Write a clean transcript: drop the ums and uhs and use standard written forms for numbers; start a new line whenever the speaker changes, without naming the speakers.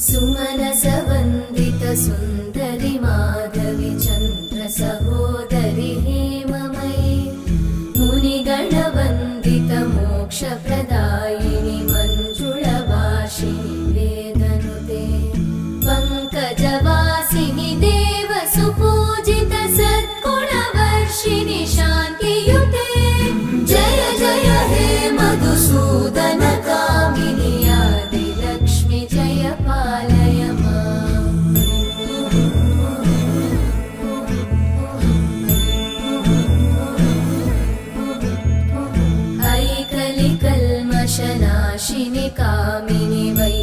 सुमनसवन्दित सुन्दरि माधवि चन्द्र सहोदरि हेममयि मुनिगणवन्दित मोक्षप्रदायिनि मञ्जुळभाषिणि वेदनुते पङ्कजवासिनि देवसुपूजित सद्गुणवर्षिणि शान्तियुते जय जय हे मधुसूदन कामिनि आदिलक्ष्मि जय पालय माम्। ऐकलिकल्मषनाशिनि कामिनि वै